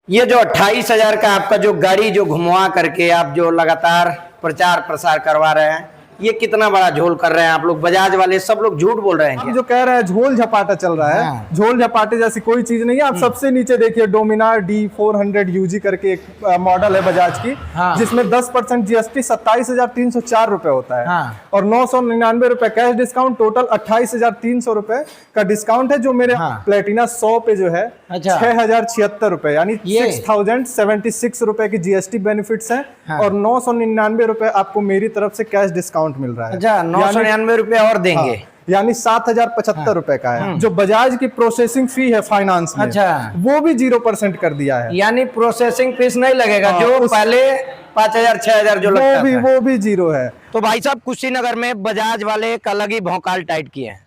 ये जो 28,000 का आपका जो गाड़ी जो घुमवा करके आप जो लगातार प्रचार प्रसार करवा रहे हैं, ये कितना बड़ा झोल कर रहे हैं आप लोग? बजाज वाले सब लोग झूठ बोल रहे हैं क्या? जो कह रहे हैं झोल झपाटा चल रहा है। हाँ। झोल झपाटे जैसी कोई चीज नहीं है। आप सबसे नीचे देखिए, डोमिनार D400 UG करके एक मॉडल है बजाज की, हाँ। जिसमें 10% GST 27,304 रुपए होता है, हाँ। और 999 रुपए कैश डिस्काउंट, टोटल 28,300 रुपए का डिस्काउंट है, जो मेरे हाँ। प्लेटिना 100 पे जो है अच्छा। 6,076 रुपए, यानी ये 6,076 रुपए की GST बेनिफिट्स हैं, हाँ। और 999 रुपए आपको मेरी तरफ से कैश डिस्काउंट मिल रहा है। अच्छा, 999 रुपए और देंगे। हाँ, यानी 7,075 रुपए का है। जो बजाज की प्रोसेसिंग फी है फाइनेंस में, अच्छा। वो भी 0% कर दिया है, यानी प्रोसेसिंग फीस नहीं लगेगा। हाँ, जो पहले 5,000 6,000 जो लगता था, वो भी 0 है। तो भाई साहब, कुशीनगर में बजाज वाले एक अलग ही भौकाल टाइट किए हैं।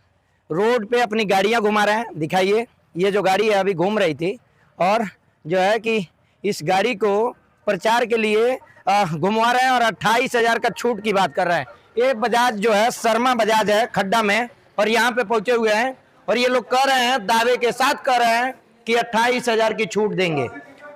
रोड पे अपनी गाड़ियां घुमा रहे हैं। दिखाइए, ये जो गाड़ी है अभी घूम रही थी, और जो है कि इस गाड़ी को प्रचार के लिए घुमवा रहे हैं, और 28,000 का छूट की बात कर रहे हैं। ये बजाज जो है, शर्मा बजाज है खड्डा में, और यहाँ पे पहुंचे हुए हैं, और ये लोग कह रहे हैं, दावे के साथ कह रहे हैं कि 28,000 की छूट देंगे,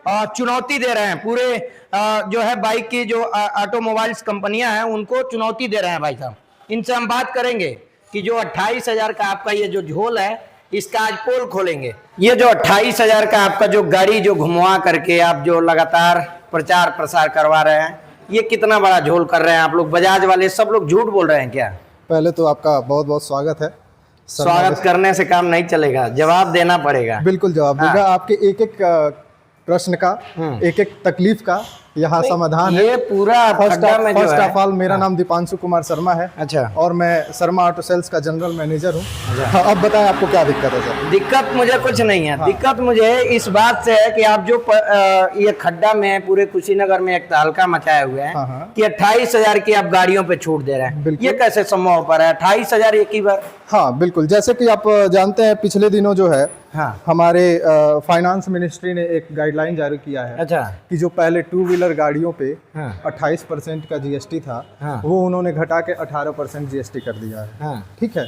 और चुनौती दे रहे हैं पूरे जो है बाइक की जो ऑटोमोबाइल्स कंपनियां हैं, उनको चुनौती दे रहे हैं। भाई साहब, इनसे हम बात करेंगे कि जो 28,000 का आपका ये जो झोल है, इसका आज पोल खोलेंगे। ये जो 28,000 का आपका जो गाड़ी जो घुमवा करके आप जो लगातार प्रचार प्रसार करवा रहे हैं, ये कितना बड़ा झोल कर रहे हैं आप लोग? बजाज वाले सब लोग झूठ बोल रहे हैं क्या? पहले तो आपका बहुत बहुत स्वागत है। स्वागत करने से काम नहीं चलेगा, जवाब देना पड़ेगा। बिल्कुल जवाब हाँ। दूंगा। आपके एक एक प्रश्न का, एक एक तकलीफ का यहाँ समाधान है। ये पूरा खड्डा में जो फर्स्ट है। ऑफ ऑल, मेरा नाम दीपांशु कुमार शर्मा है। अच्छा। और मैं शर्मा ऑटो सेल्स का जनरल मैनेजर हूँ। हाँ, अब बताएं आपको क्या दिक्कत है सर? दिक्कत मुझे कुछ नहीं है। दिक्कत मुझे इस बात से है कि आप जो ये खड्डा में पूरे कुशीनगर में एक तहलका मचाए हुए हैं, हाँ, हाँ। कि 28,000 की आप गाड़ियों पे छूट दे रहे हैं। बिल्कुल। ये कैसे संभव हो पा रहा है? 28,000 एक ही बार? हाँ बिल्कुल, जैसे कि आप जानते हैं, पिछले दिनों जो है हाँ। हमारे फाइनेंस मिनिस्ट्री ने एक गाइडलाइन जारी किया है। अच्छा। कि जो पहले 2 व्हीलर गाड़ियों पे हाँ। 28% का GST था, हाँ। वो उन्होंने घटा के 18% GST कर दिया है। हाँ। ठीक है।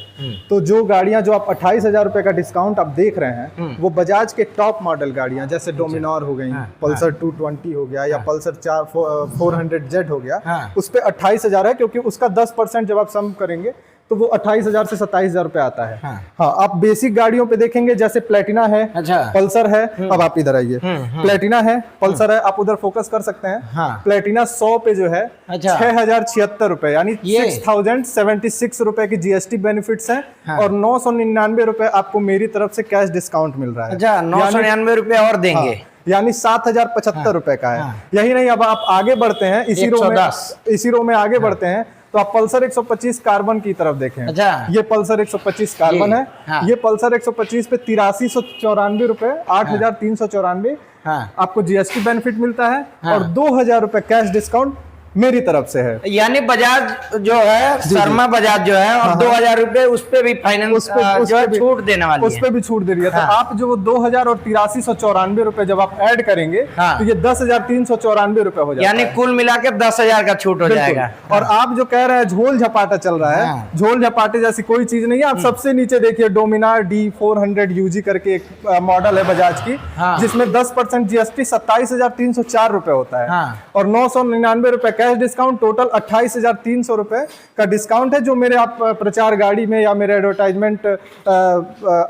तो जो गाड़ियां जो आप 28,000 रुपए का डिस्काउंट आप देख रहे हैं, वो बजाज के टॉप मॉडल गाड़ियां, जैसे डोमिनार हो गई, हाँ। पल्सर 220 हो गया, या पल्सर 400Z हो गया, हाँ। उस पे 28,000 है, क्योंकि उसका 10% जब आप सम करेंगे तो वो 28,000 से 27,000 रुपए आता है। हाँ। हाँ, आप बेसिक गाड़ियों पे देखेंगे, जैसे प्लेटिना है, अच्छा। पल्सर है। अब आप इधर आइए, प्लेटिना है, पल्सर है, आप उधर फोकस कर सकते हैं। हाँ। प्लेटिना 100 पे जो है अच्छा। 6,076 रुपए, यानी ये 6,076 रुपए की GST बेनिफिट्स हैं, हाँ। और 999 रुपए आपको मेरी तरफ से कैश डिस्काउंट मिल रहा है। अच्छा, 999 रुपए और देंगे। हाँ, यानी 7,075 रुपए का है। हाँ। यही नहीं, अब आप आगे बढ़ते हैं, इसी रो में 110। आगे बढ़ते हैं, तो आप पल्सर 125 कार्बन की तरफ देखें। अच्छा। ये पल्सर 125 कार्बन है। हाँ। ये पल्सर 125 पे 8394 रुपए, 8,394 हाँ। आपको GST बेनिफिट मिलता है, हाँ। और 2,000 रुपए कैश डिस्काउंट मेरी तरफ से है। यानी बजाज जो है, शर्मा बजाज जो है, और 2,000 रुपए उस पे भी फाइनेंस जो है छूट देने वाली उस पे भी छूट दे रही है। हाँ। तो आप जो वो 2,000 और 8394 रुपए जब आप ऐड करेंगे, हाँ। तो ये 10,394 रुपए हो जाता यानी है। कुल मिला के 10,000 का छूट हो बिल्कुल। जाएगा। और आप जो कह रहे हैं झोल झपाटा चल रहा है, हाँ। झोल झपाटे जैसी कोई चीज नहीं है। आप सबसे नीचे देखिए, डोमिनार D400 UG करके एक मॉडल है बजाज की, हाँ। जिसमें 10% GST 27,304 रुपए होता है, हाँ। और 999 रुपए कैश डिस्काउंट, टोटल 28,300 रुपए का डिस्काउंट है, जो मेरे आप प्रचार गाड़ी में या मेरे एडवर्टाइजमेंट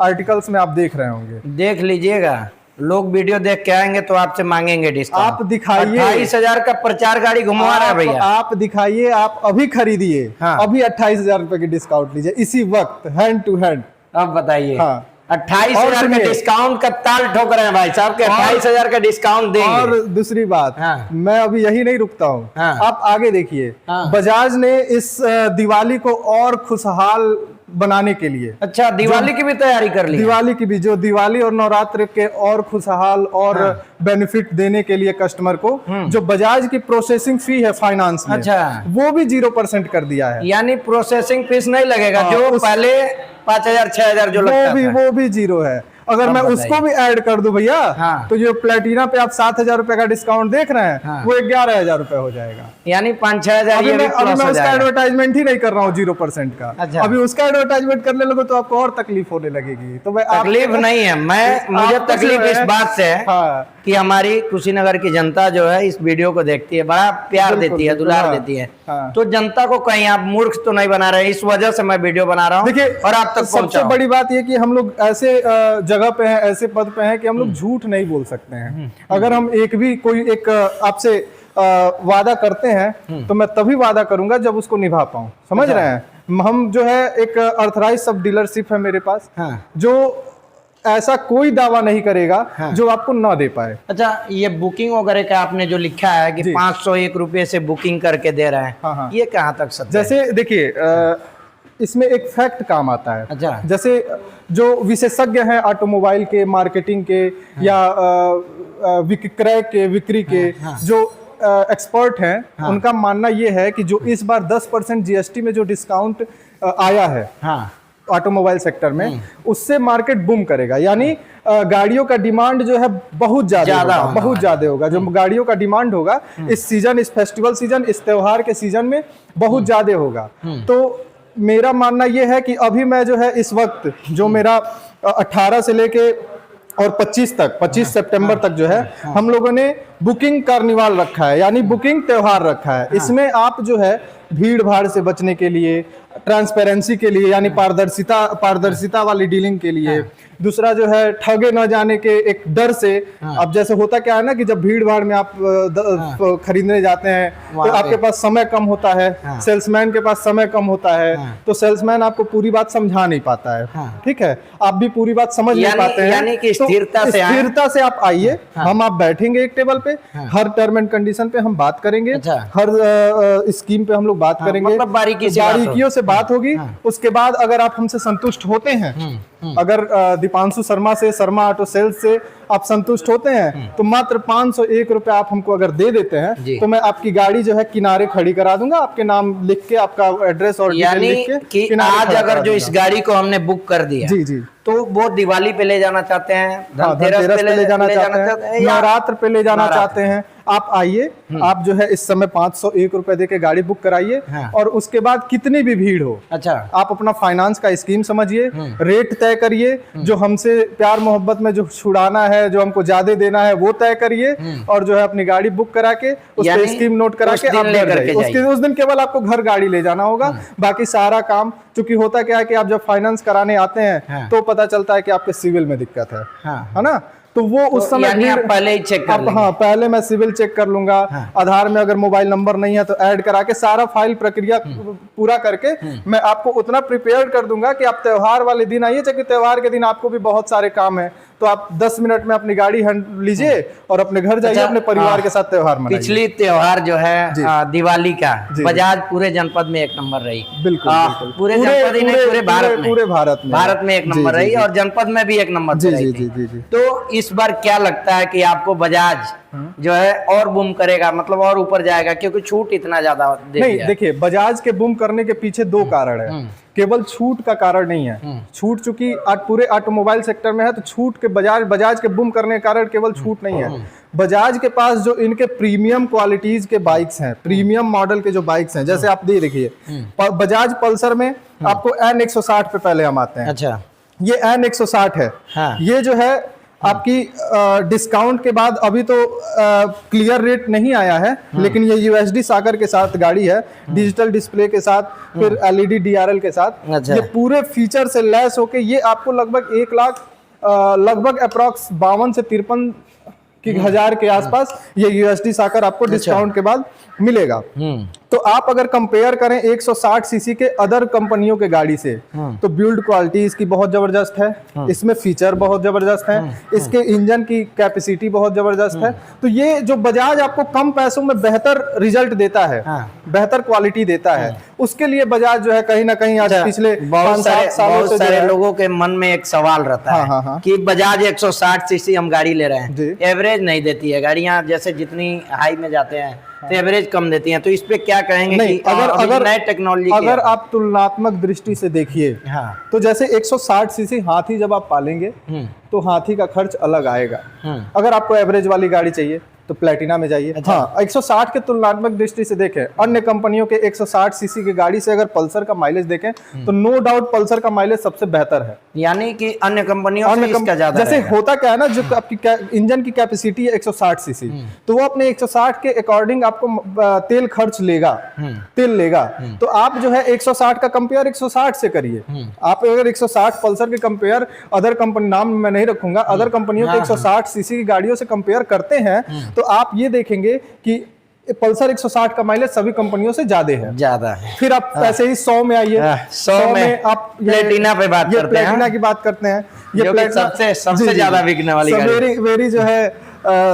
आर्टिकल्स में आप देख रहे होंगे। देख लीजिएगा, लोग वीडियो देख के आएंगे तो आपसे मांगेंगे डिस्काउंट। आप दिखाइए, 28,000 का प्रचार गाड़ी घुमा रहा है भैया। आप दिखाइए, आप अभी खरीदिए। हाँ। अभी 28,000 रुपए की डिस्काउंट लीजिए, इसी वक्त, हैंड टू हैंड। अब बताइए। हाँ। 28,000 का डिस्काउंट का ताल ठोक रहे हैं भाई साहब के। 28,000 का डिस्काउंट देंगे। और दूसरी बात, हाँ। मैं अभी यही नहीं रुकता हूँ। हाँ। आप आगे देखिए, हाँ। बजाज ने इस दिवाली को और खुशहाल बनाने के लिए, अच्छा, दिवाली की भी तैयारी कर ली? दिवाली की भी, जो दिवाली और नवरात्र के और खुशहाल और बेनिफिट देने के लिए कस्टमर को, जो बजाज की प्रोसेसिंग फी है फाइनेंस में, अच्छा। वो भी 0% कर दिया है। यानी प्रोसेसिंग फीस नहीं लगेगा। हाँ, जो पहले 5,000 6,000 जो लगता था। वो भी 0 है। अगर अब मैं बताइए। उसको भी ऐड कर दूं भैया, हाँ। तो जो प्लेटिना पे आप 7,000 रुपए का डिस्काउंट देख रहे हैं, हाँ। वो 11,000 रुपए हो जाएगा। यानी 5-6 हजार अभी ये भी मैं प्लस हो उसका जाएगा। एडवर्टाइजमेंट ही नहीं कर रहा हूँ 0% का। अच्छा। अभी उसका एडवर्टाइजमेंट करने लगो तो आपको और तकलीफ होने लगेगी। तो मैं तकलीफ नहीं है, मुझे आपको जो तकलीफ है- इस बात से है हाँ, कि हमारी कुशीनगर की जनता जो है इस वीडियो को देखती है, बड़ा प्यार बिल्कुल, देती है, बिल्कुल, दुलार हाँ, देती है। हाँ। तो जनता को कहीं आप मूर्ख तो नहीं बना रहे, इस वजह से मैं वीडियो बना रहा हूँ देखिए, और आप तक सबसे पहुंचा बड़ी बात ये कि हम लोग ऐसे जगह पे हैं, ऐसे पद पे हैं कि हम लोग झूठ नहीं बोल सकते हैं। अगर हम एक भी कोई एक आपसे वादा करते हैं, तो मैं तभी वादा करूंगा जब उसको निभा पाऊं। समझ रहे हैं? हम जो है एक ऑथराइज सब डीलरशिप है मेरे पास, हाँ। जो ऐसा कोई दावा नहीं करेगा हाँ। जो आपको ना दे पाए। अच्छा, ये बुकिंग वगैरह का आपने जो लिखा है कि जी। 501 रुपये से बुकिंग करके दे रहे हैं, हाँ, हाँ। ये कहाँ तक सत्य है? जैसे देखिए, इसमें एक फैक्ट काम आता है। अच्छा। जैसे जो विशेषज्ञ हैं ऑटोमोबाइल के, मार्केटिंग के, या विक्रय के, बिक्री के, जो एक्सपर्ट हैं, उनका मानना ये है कि जो इस बार 10% जीएसटी में जो डिस्काउंट आया है हाँ। ऑटोमोबाइल सेक्टर में, उससे मार्केट बूम करेगा। यानी गाड़ियों का डिमांड जो है बहुत ज्यादा होगा, बहुत ज्यादा होगा। जो गाड़ियों का डिमांड होगा इस सीजन, इस फेस्टिवल सीजन, इस त्योहार के सीजन में बहुत ज्यादा होगा। तो मेरा मानना यह है कि अभी मैं जो है इस वक्त जो मेरा 18 से लेके और 25 सितंबर तक जो है हम लोगों ने बुकिंग कार्निवाल रखा है, यानी बुकिंग त्योहार रखा है। इसमें आप जो है भीड़ भाड़ से बचने के लिए, ट्रांसपेरेंसी के लिए, यानी पारदर्शिता वाली डीलिंग के लिए, दूसरा जो है ठगे न जाने के एक डर से। अब जैसे होता क्या है ना कि जब भीड़ भाड़ में आप खरीदने जाते हैं तो आपके पास समय कम होता है, सेल्समैन के पास समय कम होता है, तो सेल्समैन आपको पूरी बात समझा नहीं पाता है। ठीक है, आप भी पूरी बात समझ नहीं पाते हैं। यानी कि स्थिरता तो से आएं। स्थिरता से आप आइए, हम आप बैठेंगे एक टेबल पे, हर टर्म एंड कंडीशन पे हम बात करेंगे, अच्छा। हर स्कीम पे हम लोग बात करेंगे, मतलब बारीकियों से बात होगी। उसके बाद अगर आप हमसे संतुष्ट होते हैं, अगर दीपांशु शर्मा से, शर्मा ऑटो सेल्स से आप संतुष्ट होते हैं, तो मात्र 501 रुपए आप हमको अगर दे देते हैं, तो मैं आपकी गाड़ी जो है किनारे खड़ी करा दूंगा, आपके नाम लिख के, आपका एड्रेस और डिटेल यानी लिख के कि किनारे आज खड़ा अगर करा जो इस दूंगा। गाड़ी को हमने बुक कर दिया, जी जी, तो वो दिवाली पे ले जाना चाहते हैं, धनतेरस पे ले जाना चाहते हैं, या नवरात्र पे ले जाना नवरात्र। चाहते हैं, आप आइए, आप जो है इस समय 501 रुपए दे के गाड़ी बुक कराइए। हाँ। और उसके बाद कितनी भी भीड़ हो, अच्छा, आप अपना फाइनेंस का स्कीम समझिए, रेट तय करिए, जो हमसे प्यार मोहब्बत में जो छुड़ाना है, जो हमको ज्यादा देना है, वो तय करिए, और जो है अपनी गाड़ी बुक करा के उस यानी पे स्कीम नोट करा उस के दिन आप घर लेकर के जाइए। उस दिन केवल आपको घर गाड़ी ले जाना होगा, बाकी सारा काम, क्योंकि होता क्या है कि आप जब फाइनेंस कराने आते हैं तो पता चलता है कि आपके सिविल में दिक्कत है, है ना? तो वो उस समय यानी आप पहले ही चेक कर लेंगे। हाँ, पहले मैं सिविल चेक कर लूंगा। आधार में अगर मोबाइल नंबर नहीं है तो ऐड करा के सारा फाइल प्रक्रिया पूरा करके मैं आपको उतना प्रिपेयर कर दूंगा कि आप त्योहार वाले दिन आइए, क्योंकि त्योहार के दिन आपको भी बहुत सारे काम है, तो आप 10 मिनट में अपनी गाड़ी लीजिए और अपने घर जाइए, अपने परिवार के साथ त्योहार मनाइए। पिछली त्योहार जो है दिवाली का, बजाज पूरे जनपद में 1 नंबर रही। बिल्कुल, बिल्कुल। पूरे जनपद ही नहीं, पूरे भारत में, पूरे भारत में 1 नंबर रही, और जनपद में भी 1 नंबर जी रही जी थी। जी जी। तो इस बार क्या लगता है कि आपको बजाज जो है और बूम करेगा, मतलब और ऊपर जाएगा, क्योंकि छूट इतना ज्यादा दे नहीं, दिया है। देखिए, बजाज के बूम करने के पीछे 2 कारण है, केवल छूट का कारण नहीं है। छूट चूंकि आज पूरे ऑटोमोबाइल सेक्टर में है, तो छूट के बजाज के बूम करने के कारण केवल छूट नहीं है। बजाज के पास जो इनके प्रीमियम क्वालिटीज के बाइक्स हैं, प्रीमियम मॉडल के जो बाइक्स हैं, जैसे आप देखिए बजाज पल्सर में आपको N160 पे पहले हम आते हैं। अच्छा, ये N160 है। हाँ। ये जो है आपकी डिस्काउंट के बाद अभी तो क्लियर रेट नहीं आया है, लेकिन ये यूएसडी साकर के साथ गाड़ी है, डिजिटल डिस्प्ले के साथ, फिर एलईडी डीआरएल के साथ। अच्छा। ये पूरे फीचर से लैस होके ये आपको लगभग 1 लाख लगभग अप्रॉक्स 52 से 53 हजार के आसपास ये यूएसडी साकर आपको डिस्काउंट के बाद मिलेगा। तो आप अगर कंपेयर करें 160 सीसी के अदर कंपनियों के गाड़ी से, तो बिल्ड क्वालिटी इसकी बहुत जबरदस्त है, इसमें फीचर बहुत जबरदस्त है, इसके इंजन की कैपेसिटी बहुत जबरदस्त है। तो ये जो बजाज आपको कम पैसों में बेहतर रिजल्ट देता है, बेहतर क्वालिटी देता है, उसके लिए बजाज जो है कहीं ना कहीं आज पिछले बहुत सारे लोगों के मन में एक सवाल रहता है हाँ। कि बजाज 160 सीसी हम गाड़ी ले रहे हैं, एवरेज नहीं देती है गाड़ियां, जैसे जितनी हाई में जाते हैं तो एवरेज कम देती हैं, तो इस पे क्या कहेंगे? नहीं, कि अगर नए टेक्नोलॉजी अगर आप तुलनात्मक दृष्टि से देखिए, तो जैसे 160 सीसी हाथी जब आप पालेंगे तो हाथी का खर्च अलग आएगा। अगर आपको एवरेज वाली गाड़ी चाहिए तो प्लेटिना में जाइए। अच्छा। हाँ, 160 के तुलनात्मक दृष्टि से देखें, अन्य कंपनियों के 160 सीसी की गाड़ी से अगर पल्सर का माइलेज देखें तो नो डाउट पल्सर का माइलेज सबसे बेहतर है, यानी कि अन्य कंपनियों से इसका ज्यादा जैसे होता क्या है ना, जो आपकी इंजन की कैपेसिटी है 160 सीसी, तो वो अपने 160 के अकॉर्डिंग आपको तेल खर्च लेगा, तेल लेगा। तो आप जो है 160 का कंपेयर 160 से करिए। आप अगर 160 पल्सर के कंपेयर अदर कंपनी, नाम मैं नहीं रखूंगा, अदर कंपनियों के 160 सीसी की गाड़ियों से कंपेयर करते हैं तो आप ये देखेंगे कि पल्सर 160 का माइलेज सभी कंपनियों से ज्यादा है। फिर आप ऐसे ही 100 में आइए, 100 में आप प्लेटिना पे बात करते हैं, प्लेटिना की बात करते हैं, ये प्लेटिना सबसे ज्यादा बिकने वाली गाड़ी, मेरी जो है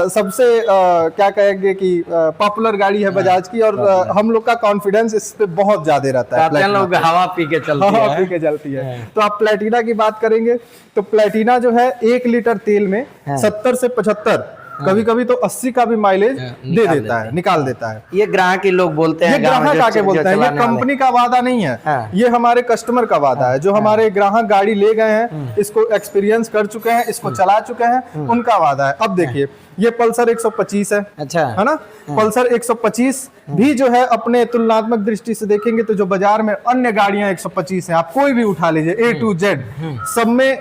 सबसे क्या कहेंगे कि पॉपुलर गाड़ी है बजाज की, और हम लोग का कॉन्फिडेंस इस पे बहुत ज्यादा रहता है। लोग हवा पी के चलती है। तो आप प्लेटिना की बात करेंगे तो प्लेटिना जो है 1 लीटर तेल में 70 से 75, कभी कभी तो 80 का भी माइलेज निकाल देता है। ये ग्राहक ही लोग बोलते हैं, ये ग्राहक आके बोलते हैं, ये कंपनी का वादा नहीं है, ये हमारे कस्टमर का वादा है। जो हमारे ग्राहक गाड़ी ले गए हैं, इसको एक्सपीरियंस कर चुके हैं, इसको चला चुके हैं, उनका वादा है। अब देखिए, ये पल्सर 125 है, अच्छा है ना, पल्सर 125 भी जो है अपने तुलनात्मक दृष्टि से देखेंगे तो जो बाजार में अन्य गाड़ियां 125 हैं, आप कोई भी उठा लीजिए A to Z, सब में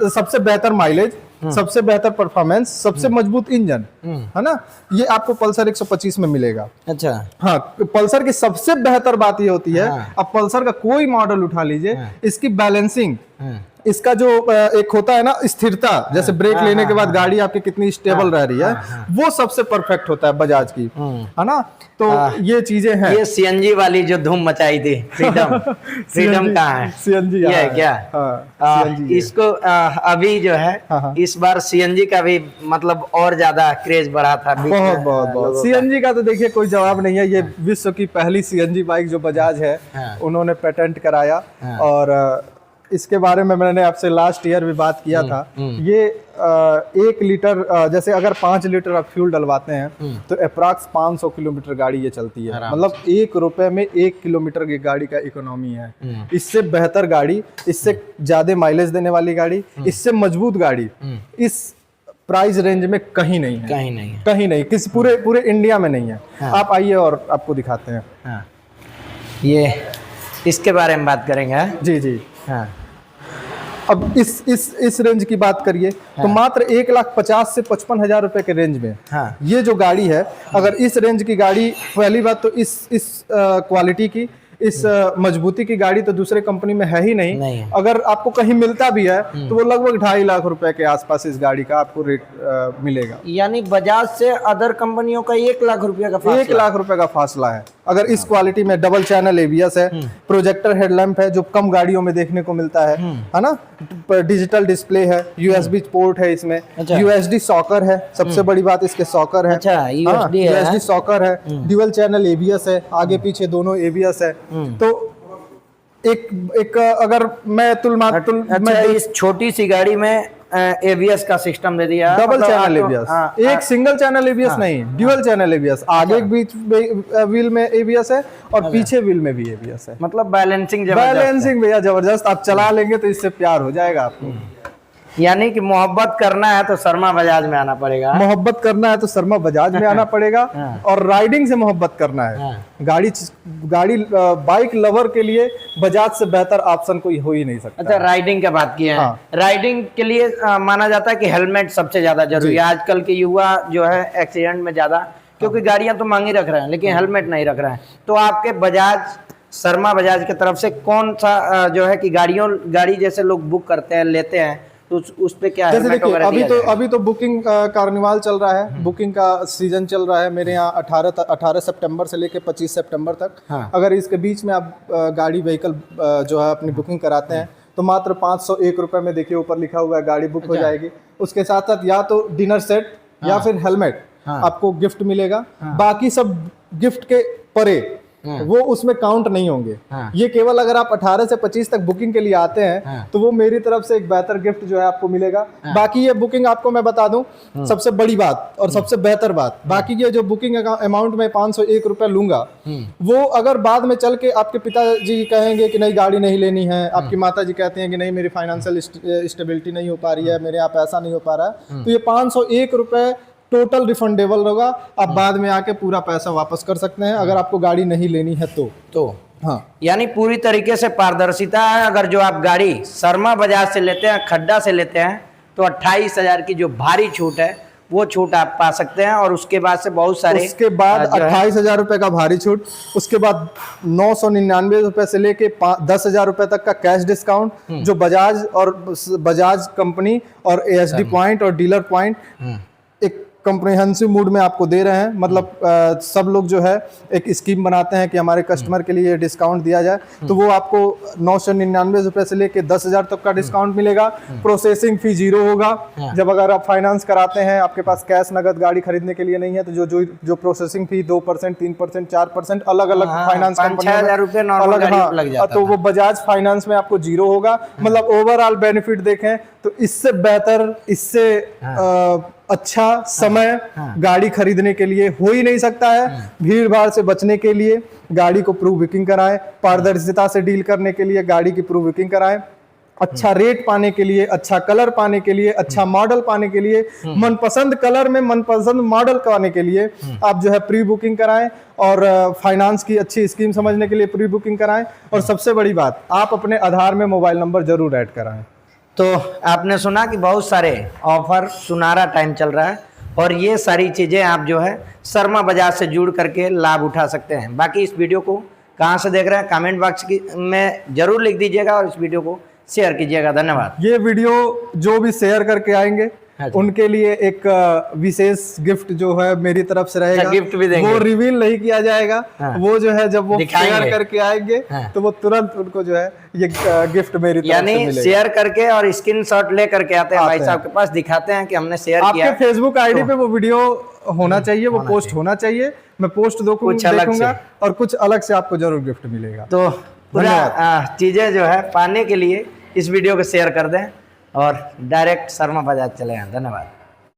सबसे बेहतर माइलेज, सबसे बेहतर परफॉर्मेंस, सबसे मजबूत इंजन, है ना, ये आपको पल्सर 125 में मिलेगा। अच्छा, हाँ, पल्सर की सबसे बेहतर बात ये होती है, अब पल्सर का कोई मॉडल उठा लीजिए, इसकी बैलेंसिंग, इसका जो एक होता है ना स्थिरता, जैसे ब्रेक लेने के बाद गाड़ी आपकी कितनी स्टेबल रह रही है, वो सबसे परफेक्ट होता है बजाज की, है ना। तो ये चीजें हैं। ये सीएनजी वाली जो धूम मचाई थी, फ्रीडम कहाँ है? सीएनजी ये है क्या? इसको अभी जो है इस बार सीएनजी का भी मतलब और ज्यादा क्रेज बढ़ा था। बहुत सीएनजी का तो देखिए कोई जवाब नहीं है। ये विश्व की पहली सीएनजी बाइक जो बजाज है उन्होंने पेटेंट कराया, और इसके बारे में मैंने आपसे लास्ट ईयर भी बात किया था। ये 1 लीटर, जैसे अगर 5 लीटर आप फ्यूल डलवाते हैं तो अप्रॉक्स 500 किलोमीटर गाड़ी ये चलती है, मतलब 1 रुपए में 1 किलोमीटर की गाड़ी का इकोनॉमी है। इससे बेहतर गाड़ी, इससे ज्यादा माइलेज देने वाली गाड़ी, इससे मजबूत गाड़ी इस प्राइस रेंज में कहीं नहीं है, कहीं नहीं, किसी पूरे इंडिया में नहीं है। आप आइए और आपको दिखाते हैं। ये इसके बारे में बात करेंगे। जी। अब इस रेंज की बात करिए तो मात्र 1,50,000 से 55,000 रुपए के रेंज में ये जो गाड़ी है, अगर इस रेंज की गाड़ी, पहली बात तो इस क्वालिटी की, इस मजबूती की गाड़ी तो दूसरे कंपनी में है ही नहीं। अगर आपको कहीं मिलता भी है तो वो लगभग 2.5 लाख रुपए के आसपास इस गाड़ी का आपको रेट मिलेगा। यानी बजाज से अदर कंपनियों का 1 लाख रुपए का फासला, 1 लाख रुपए का फासला है। अगर इस क्वालिटी में डबल चैनल एबीएस है, प्रोजेक्टर हेडलैम्प है जो कम गाड़ियों में देखने को मिलता है ना, डिजिटल डिस्प्ले है, यूएसबी पोर्ट है इसमें, यूएसडी सॉकर है, सबसे बड़ी बात इसके सॉकर है, यूएसडी सॉकर है, ड्यूअल चैनल एबीएस है, आगे पीछे दोनों एबीएस है। तो एक अगर मैं इस छोटी सी गाड़ी में एबीएस का सिस्टम दे दिया, डबल चैनल एबीएस, एक सिंगल चैनल एबीएस नहीं, ड्यूअल चैनल एबीएस, आगे बीच व्हील में एबीएस है और पीछे व्हील में भी एबीएस है। मतलब बैलेंसिंग भैया जबरदस्त, आप चला लेंगे तो इससे प्यार हो जाएगा आपको। यानी कि मोहब्बत करना है तो शर्मा बजाज में आना पड़ेगा, मोहब्बत करना है तो शर्मा बजाज में आना पड़ेगा, और राइडिंग से मोहब्बत करना है, गाड़ी बाइक लवर के लिए बजाज से बेहतर ऑप्शन कोई हो ही नहीं सकता। अच्छा, राइडिंग की बात की है। राइडिंग के लिए माना जाता है कि हेलमेट सबसे ज्यादा जरूरी है। आजकल के युवा जो है एक्सीडेंट में ज्यादा, क्योंकि गाड़ियां तो महंगी रख रहे हैं लेकिन हेलमेट नहीं रख रहे हैं। तो आपके बजाज, शर्मा बजाज की तरफ से कौन सा जो है कि गाड़ी जैसे लोग बुक करते हैं, लेते हैं, तो उस पे क्या है? देखिए, अभी तो बुकिंग कार्निवाल चल रहा है, बुकिंग का सीजन चल रहा है मेरे यहाँ 18 सितंबर से लेके 25 सितंबर तक। अगर इसके बीच में आप गाड़ी व्हीकल जो है अपनी बुकिंग कराते हैं तो मात्र 501 रुपए में, देखिए ऊपर लिखा हुआ है, गाड़ी बुक हो जाएगी। उसके साथ साथ या तो डिनर सेट या फिर हेलमेट आपको गिफ्ट मिलेगा। बाकी सब गिफ्ट के परे वो उसमें काउंट नहीं होंगे। ये केवल अगर आप 18 से 25 तक बुकिंग के लिए आते हैं तो वो मेरी तरफ से एक बेहतर गिफ्ट जो है आपको मिलेगा। बाकी ये बुकिंग आपको मैं बता दूं, सबसे बड़ी बात और सबसे बेहतर बात, बाकी ये जो बुकिंग अमाउंट में 501 रुपए लूंगा, वो अगर बाद में चल के आपके पिताजी कहेंगे कि नहीं गाड़ी नहीं लेनी है, आपकी माता जी कहते हैं कि नहीं मेरी फाइनेंशियल स्टेबिलिटी नहीं हो पा रही है, मेरे यहाँ पैसा नहीं हो पा रहा है, तो ये 501 रुपए टोटल रिफंडेबल होगा। आप बाद में आके पूरा पैसा वापस कर सकते हैं अगर आपको गाड़ी नहीं लेनी है तो हाँ, यानी पूरी तरीके से पारदर्शिता है। अगर जो आप गाड़ी शर्मा बजाज से लेते हैं, खड्डा से लेते हैं, तो 28,000 की जो भारी छूट है वो छूट आप पा सकते हैं। और उसके बाद से बहुत सारे, उसके बाद 28,000 रुपए का भारी छूट, उसके बाद 999 रुपए से लेके 10,000 रुपए तक का कैश डिस्काउंट, जो बजाज कंपनी और ASD पॉइंट और डीलर पॉइंट एक कॉम्प्रिहेंसिव मूड में आपको दे रहे हैं। मतलब सब लोग जो है एक स्कीम बनाते हैं कि हमारे कस्टमर के लिए डिस्काउंट दिया जाए, तो वो आपको 999 रुपए से लेके 10,000 तक का डिस्काउंट मिलेगा। प्रोसेसिंग फी 0 होगा। जब अगर आप फाइनेंस कराते हैं, आपके पास कैश नगद गाड़ी खरीदने के लिए नहीं है, तो जो प्रोसेसिंग फी 2%, 3%, 4% अलग अलग फाइनेंस कंपनी, तो वो बजाज फाइनेंस में आपको 0 होगा। मतलब ओवरऑल बेनिफिट देखें तो इससे बेहतर, इससे अच्छा समय गाड़ी खरीदने के लिए हो ही नहीं सकता है। भीड़ भाड़ से बचने के लिए गाड़ी को प्री बुकिंग कराएं, पारदर्शिता से डील करने के लिए गाड़ी की प्री बुकिंग कराएं, अच्छा रेट पाने के लिए, अच्छा कलर पाने के लिए, अच्छा मॉडल पाने के लिए, मनपसंद कलर में मनपसंद मॉडल पाने के लिए आप जो है प्री बुकिंग कराएं, और फाइनेंस की अच्छी स्कीम समझने के लिए प्री बुकिंग कराएं। और सबसे बड़ी बात, आप अपने आधार में मोबाइल नंबर जरूर ऐड कराएं। तो आपने सुना कि बहुत सारे ऑफर, सुनहरा टाइम चल रहा है, और ये सारी चीज़ें आप जो है शर्मा बजाज से जुड़ करके लाभ उठा सकते हैं। बाकी इस वीडियो को कहाँ से देख रहे हैं कमेंट बॉक्स में ज़रूर लिख दीजिएगा, और इस वीडियो को शेयर कीजिएगा। धन्यवाद। ये वीडियो जो भी शेयर करके आएंगे उनके लिए एक विशेष गिफ्ट जो है मेरी तरफ से रहेगा। गिफ्ट भी देंगे, वो रिवील नहीं किया जाएगा। वो जो है जब वो शेयर करके आएंगे तो वो तुरंत उनको जो है ये गिफ्ट मेरी तरफ से मिलेगा। यानी शेयर करके और स्क्रीनशॉट ले करके आते हैं भाई साहब के पास, दिखाते हैं कि हमने शेयर किया। आपके फेसबुक आईडी पे वो वीडियो होना चाहिए, वो पोस्ट होना चाहिए। मैं पोस्ट देखूंगा और कुछ अलग से आपको जरूर गिफ्ट मिलेगा। तो पूरा चीजें जो है पाने के लिए इस वीडियो को शेयर कर दें और डायरेक्ट शर्मा बजाज चले हैं। धन्यवाद।